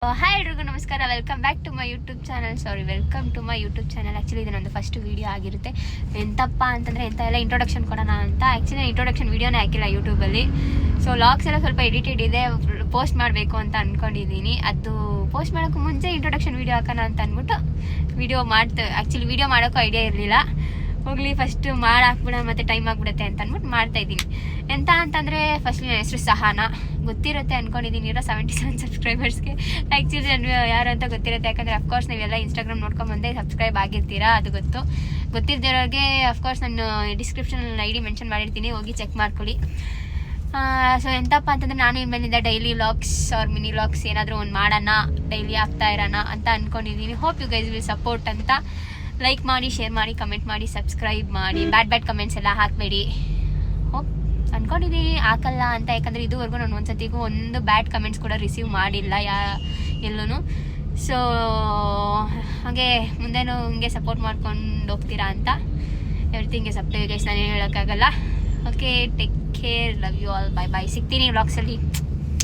Hi ಎಲ್ರಿಗೂ ನಮಸ್ಕಾರ. Welcome back to my YouTube channel. Welcome to my YouTube channel. Actually ಇದು ನಂದು first video ಆಗಿರುತ್ತೆ. ಎಂತಪ್ಪ ಅಂತಂದರೆ ಎಂತ ಎಲ್ಲ ಇಂಟ್ರೊಡಕ್ಷನ್ ಕೊಡೋಣ ಅಂತ. ಆ್ಯಕ್ಚುಲಿ ಇಂಟ್ರೊಡಕ್ಷನ್ ವೀಡಿಯೋನೇ ಹಾಕಿಲ್ಲ ಯೂಟ್ಯೂಬಲ್ಲಿ. ಸೊ ಲಾಗ್ಸ್ ಎಲ್ಲ ಸ್ವಲ್ಪ ಎಡಿಟೆಡ್ ಇದೆ, ಪೋಸ್ಟ್ ಮಾಡಬೇಕು ಅಂತ ಅಂದ್ಕೊಂಡಿದ್ದೀನಿ. ಅದು ಪೋಸ್ಟ್ ಮಾಡೋಕ್ಕೂ ಮುಂಚೆ ಇಂಟ್ರೊಡಕ್ಷನ್ ವೀಡಿಯೋ ಹಾಕೋಣ ಅಂತ ಅಂದ್ಬಿಟ್ಟು ಆ್ಯಕ್ಚುಲಿ ವೀಡಿಯೋ ಮಾಡೋಕ್ಕೂ ಐಡಿಯಾ ಇರಲಿಲ್ಲ. ಹೋಗ್ಲಿ ಫಸ್ಟ್ ಹಾಕ್ಬಿಡ ಮತ್ತು ಟೈಮ್ ಆಗಿಬಿಡುತ್ತೆ ಅಂತ ಅಂದ್ಬಿಟ್ಟು ಮಾಡ್ತಾಯಿದ್ದೀನಿ. ಎಂತ ಅಂತಂದರೆ ಫಸ್ಟ್ ನನ್ನ ಹೆಸರು ಸಹನಾ. ಗೊತ್ತಿರುತ್ತೆ ಅಂದ್ಕೊಂಡಿದ್ದೀನಿ ಇರೋ 77 ಸಬ್ಸ್ಕ್ರೈಬರ್ಸ್ಗೆ. ಆ್ಯಕ್ಚುಲಿ ನಾನು ಯಾರು ಅಂತ ಗೊತ್ತಿರುತ್ತೆ, ಯಾಕಂದರೆ ಅಫ್ಕೋರ್ಸ್ ನೀವೆಲ್ಲ ಇನ್ಸ್ಟಾಗ್ರಾಮ್ ನೋಡ್ಕೊಂಬಂದೆ ಸಬ್ಸ್ಕ್ರೈಬ್ ಆಗಿರ್ತೀರಾ, ಅದು ಗೊತ್ತಿದ್ದವ್ರಿಗೆ ಅಫ್ಕೋರ್ಸ್ ನಾನು ಡಿಸ್ಕ್ರಿಪ್ಷನಲ್ಲಿ ID ಮೆನ್ಷನ್ ಮಾಡಿರ್ತೀನಿ, ಹೋಗಿ ಚೆಕ್ ಮಾಡ್ಕೊಳ್ಳಿ. ಸೊ ಎಂತಪ್ಪ ಅಂತಂದರೆ ನಾನು ಇನ್ಮೇಲಿಂದ daily vlogs or mini vlogs ಏನಾದರೂ ಒಂದು ಮಾಡೋಣ, ಡೈಲಿ ಆಗ್ತಾ ಇರೋಣ ಅಂತ ಅಂದ್ಕೊಂಡಿದ್ದೀನಿ. Hope you guys will support ಅಂತ. ಲೈಕ್ ಮಾಡಿ, ಶೇರ್ ಮಾಡಿ, ಕಮೆಂಟ್ ಮಾಡಿ, ಸಬ್ಸ್ಕ್ರೈಬ್ ಮಾಡಿ. ಬ್ಯಾಡ್ ಕಮೆಂಟ್ಸ್ ಎಲ್ಲ ಹಾಕಬೇಡಿ. ಹೋಪ್ ಅಂದ್ಕೊಂಡಿದ್ದೀನಿ ಹಾಕಲ್ಲ ಅಂತ, ಯಾಕಂದರೆ ಇದುವರೆಗೂ ನಾನು ಒಂದ್ಸತಿಗೂ ಒಂದು ಬ್ಯಾಡ್ ಕಮೆಂಟ್ಸ್ ಕೂಡ ರಿಸೀವ್ ಮಾಡಿಲ್ಲ ಎಲ್ಲೂ. ಸೊ ಹಾಗೆ ಮುಂದೆನೂ ಹಿಂಗೆ ಸಪೋರ್ಟ್ ಮಾಡ್ಕೊಂಡು ಹೋಗ್ತೀರಾ ಅಂತ. Everything is up to you guys, ನಾನು ಹೇಳೋಕ್ಕಾಗಲ್ಲ. Okay, take care, love you all, bye bye. ಸಿಗ್ತೀನಿ ವ್ಲಾಗ್ಸಲ್ಲಿ.